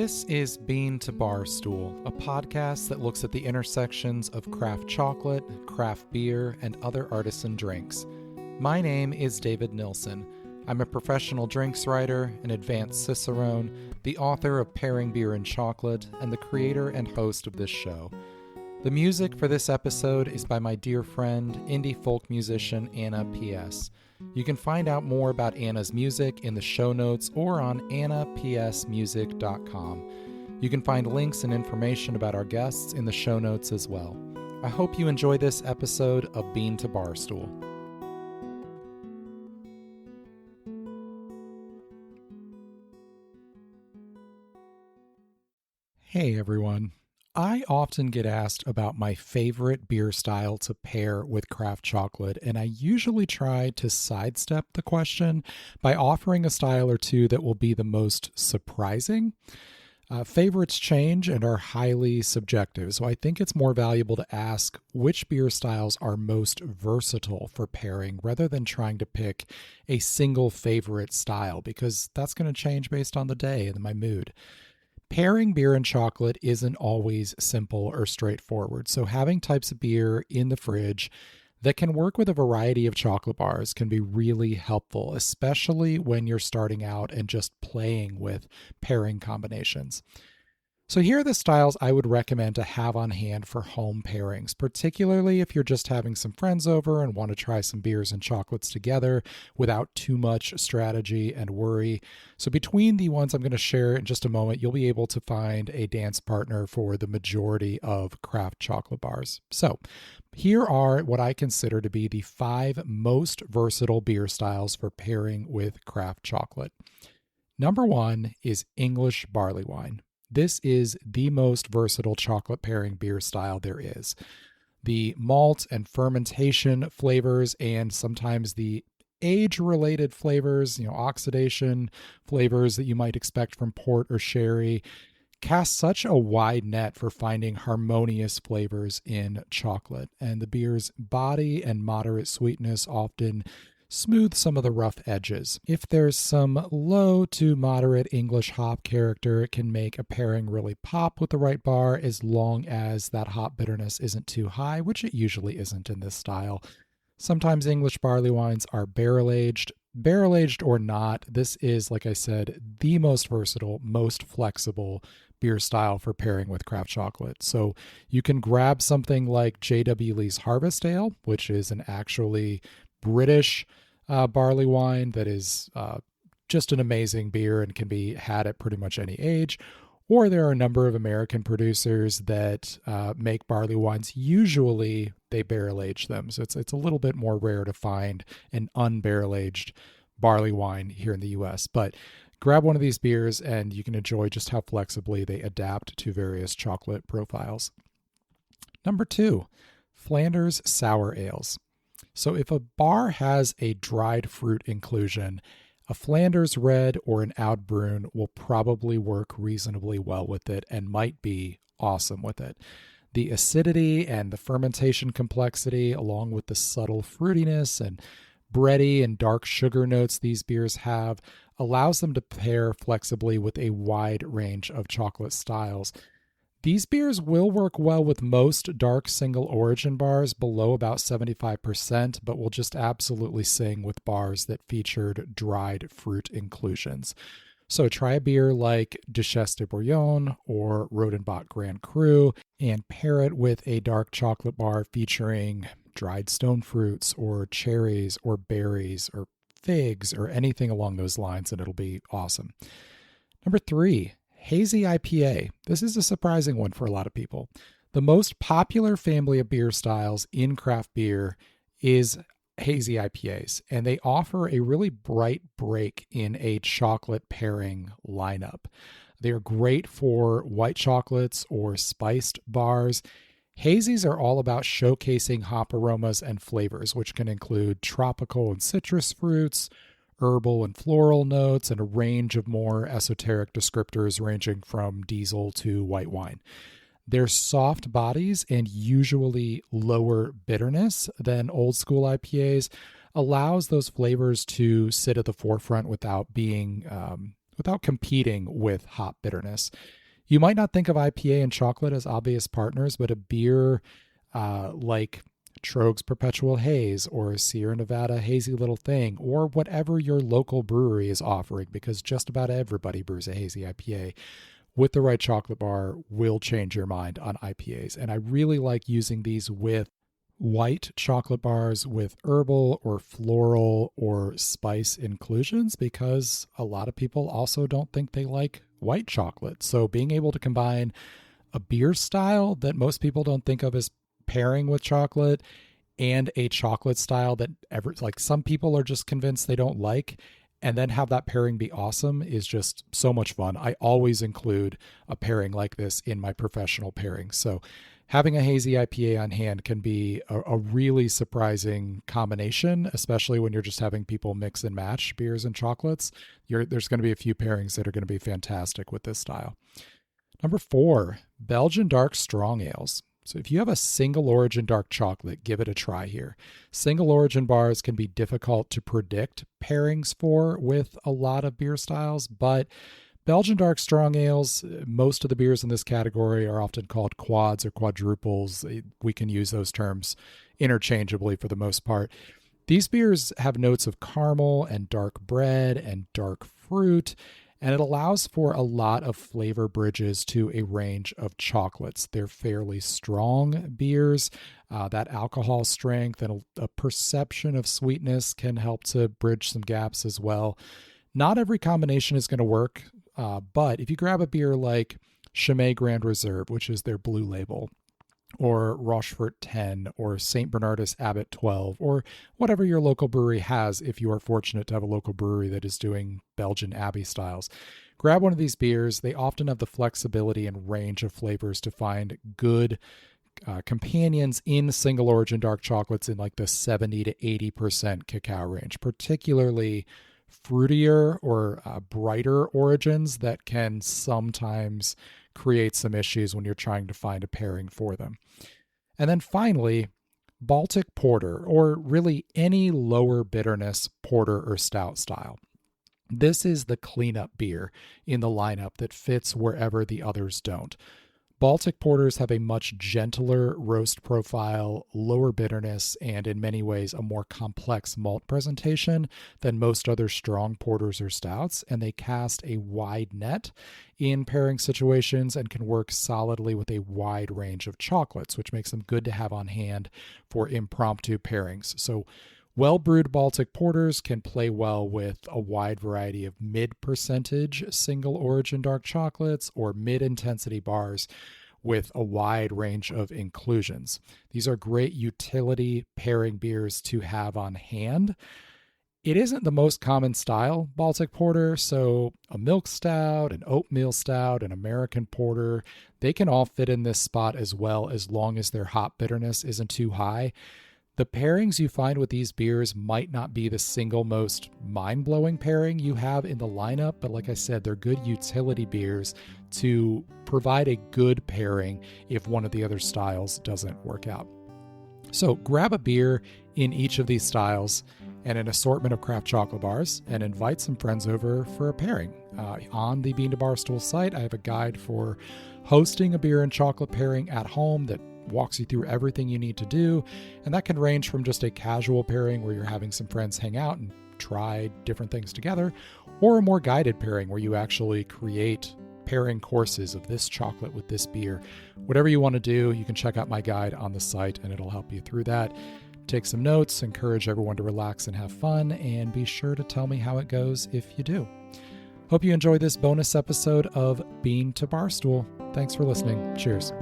This is Bean to Barstool, a podcast that looks at the intersections of craft chocolate, craft beer, and other artisan drinks. My name is David Nilsen. I'm a professional drinks writer, an advanced cicerone, the author of Pairing Beer and Chocolate, and the creator and host of this show. The music for this episode is by my dear friend, indie folk musician Anna P.S. You can find out more about Anna's music in the show notes or on annapsmusic.com. You can find links and information about our guests in the show notes as well. I hope you enjoy this episode of Bean to Barstool. Hey everyone. I often get asked about my favorite beer style to pair with craft chocolate, and I usually try to sidestep the question by offering a style or two that will be the most surprising. Favorites change and are highly subjective, so I think it's more valuable to ask which beer styles are most versatile for pairing rather than trying to pick a single favorite style, because that's going to change based on the day and my mood. Pairing beer and chocolate isn't always simple or straightforward, so having types of beer in the fridge that can work with a variety of chocolate bars can be really helpful, especially when you're starting out and just playing with pairing combinations. So here are the styles I would recommend to have on hand for home pairings, particularly if you're just having some friends over and want to try some beers and chocolates together without too much strategy and worry. So between the ones I'm going to share in just a moment, you'll be able to find a dance partner for the majority of craft chocolate bars. So here are what I consider to be the 5 most versatile beer styles for pairing with craft chocolate. Number 1 is English barley wine. This is the most versatile chocolate pairing beer style there is. The malt and fermentation flavors and sometimes the age-related flavors, oxidation flavors that you might expect from port or sherry, cast such a wide net for finding harmonious flavors in chocolate. And the beer's body and moderate sweetness often smooth some of the rough edges. If there's some low to moderate English hop character, it can make a pairing really pop with the right bar as long as that hop bitterness isn't too high, which it usually isn't in this style. Sometimes English barley wines are barrel-aged. Barrel-aged or not, this is, like I said, the most versatile, most flexible beer style for pairing with craft chocolate. So you can grab something like J.W. Lee's Harvest Ale, which is an actually British barley wine that is just an amazing beer and can be had at pretty much any age. Or there are a number of American producers that make barley wines. Usually they barrel age them. So it's a little bit more rare to find an unbarrel aged barley wine here in the US. But grab one of these beers and you can enjoy just how flexibly they adapt to various chocolate profiles. Number 2, Flanders Sour Ales. So if a bar has a dried fruit inclusion, a Flanders Red or an Oud Bruin will probably work reasonably well with it and might be awesome with it. The acidity and the fermentation complexity, along with the subtle fruitiness and bready and dark sugar notes these beers have, allows them to pair flexibly with a wide range of chocolate styles. These beers will work well with most dark single origin bars below about 75%, but will just absolutely sing with bars that featured dried fruit inclusions. So try a beer like Duchesse de Bourgogne or Rodenbach Grand Cru and pair it with a dark chocolate bar featuring dried stone fruits or cherries or berries or figs or anything along those lines, and it'll be awesome. Number 3. Hazy IPA. This is a surprising one for a lot of people. The most popular family of beer styles in craft beer is hazy IPAs, and they offer a really bright break in a chocolate pairing lineup. They're great for white chocolates or spiced bars. Hazies are all about showcasing hop aromas and flavors, which can include tropical and citrus fruits, herbal and floral notes, and a range of more esoteric descriptors ranging from diesel to white wine. Their soft bodies and usually lower bitterness than old school IPAs allows those flavors to sit at the forefront without being without competing with hop bitterness. You might not think of IPA and chocolate as obvious partners, but a beer like Trogu's Perpetual Haze or Sierra Nevada Hazy Little Thing, or whatever your local brewery is offering, because just about everybody brews a hazy IPA, with the right chocolate bar will change your mind on IPAs. And I really like using these with white chocolate bars with herbal or floral or spice inclusions, because a lot of people also don't think they like white chocolate. So being able to combine a beer style that most people don't think of as pairing with chocolate and a chocolate style that some people are just convinced they don't like, and then have that pairing be awesome is just so much fun. I always include a pairing like this in my professional pairings. So having a hazy IPA on hand can be a really surprising combination, especially when you're just having people mix and match beers and chocolates. There's going to be a few pairings that are going to be fantastic with this style. Number 4, Belgian Dark Strong Ales. So if you have a single origin dark chocolate, give it a try here. Single origin bars can be difficult to predict pairings for with a lot of beer styles, but Belgian Dark Strong Ales, most of the beers in this category are often called quads or quadruples. We can use those terms interchangeably for the most part. These beers have notes of caramel and dark bread and dark fruit, and it allows for a lot of flavor bridges to a range of chocolates. They're fairly strong beers. That alcohol strength and a perception of sweetness can help to bridge some gaps as well. Not every combination is going to work, but if you grab a beer like Chimay Grand Reserve, which is their blue label, or Rochefort 10, or St. Bernardus Abbot 12, or whatever your local brewery has, if you are fortunate to have a local brewery that is doing Belgian Abbey styles. Grab one of these beers. They often have the flexibility and range of flavors to find good companions in single origin dark chocolates in like the 70 to 80% cacao range, particularly fruitier or brighter origins that can sometimes create some issues when you're trying to find a pairing for them. And then finally, Baltic Porter, or really any lower bitterness porter or stout style. This is the cleanup beer in the lineup that fits wherever the others don't. Baltic porters have a much gentler roast profile, lower bitterness, and in many ways a more complex malt presentation than most other strong porters or stouts, and they cast a wide net in pairing situations and can work solidly with a wide range of chocolates, which makes them good to have on hand for impromptu pairings. So well-brewed Baltic porters can play well with a wide variety of mid-percentage single-origin dark chocolates or mid-intensity bars with a wide range of inclusions. These are great utility pairing beers to have on hand. It isn't the most common style, Baltic Porter, so a milk stout, an oatmeal stout, an American porter, they can all fit in this spot as well, as long as their hop bitterness isn't too high. The pairings you find with these beers might not be the single most mind-blowing pairing you have in the lineup, but like I said, they're good utility beers to provide a good pairing if one of the other styles doesn't work out. So grab a beer in each of these styles and an assortment of craft chocolate bars and invite some friends over for a pairing. On the Bean to Barstool site, I have a guide for hosting a beer and chocolate pairing at home that walks you through everything you need to do, and that can range from just a casual pairing where you're having some friends hang out and try different things together, or a more guided pairing where you actually create pairing courses of this chocolate with this beer. Whatever you want to do, you can check out my guide on the site and it'll help you through that. Take some notes, encourage everyone to relax and have fun, and be sure to tell me how it goes if you do. Hope you enjoyed this bonus episode of Bean to Barstool. Thanks for listening. Cheers.